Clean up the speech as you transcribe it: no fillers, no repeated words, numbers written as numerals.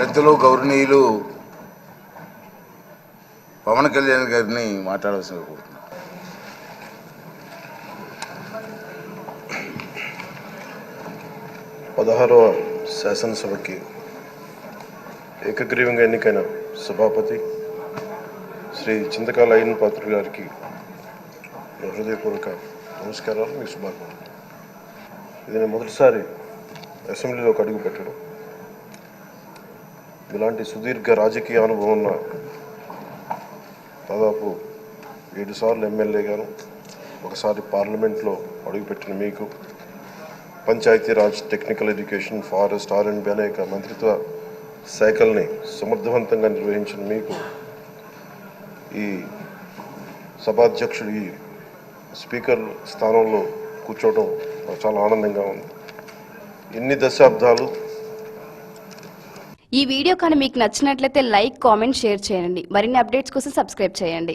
పెద్దలు గౌరవనీయులు పవన్ కళ్యాణ్ గారిని మాట్లాడవలసిందిగా కోరుతున్నాను. పదహారవ శాసనసభకి ఏకగ్రీవంగా ఎన్నికైన సభాపతి శ్రీ చింతకాయల అయ్యన్ పాత్రుడు గారికి హృదయపూర్వక నమస్కారాలు, మీకు శుభాకాంక్షలు. ఇది నేను మొదటిసారి అసెంబ్లీలోకి అడుగు పెట్టడం. ఇలాంటి సుదీర్ఘ రాజకీయ అనుభవం ఉన్న దాదాపు 7 సార్లు ఎమ్మెల్యేగాను, ఒకసారి పార్లమెంట్లో అడుగుపెట్టిన మీకు, Panchayati Raj, technical education, forest, R&B అనేక మంత్రిత్వ శాఖల్ని సమర్థవంతంగా నిర్వహించిన మీకు ఈ సభాధ్యక్షుడు, ఈ స్పీకర్ స్థానంలో కూర్చోవడం చాలా ఆనందంగా ఉంది. ఎన్ని దశాబ్దాలు. ఈ వీడియో కానీ మీకు నచ్చినట్లయితే లైక్, కామెంట్, షేర్ చేయండి. మరిన్ని అప్డేట్స్ కోసం సబ్స్క్రైబ్ చేయండి.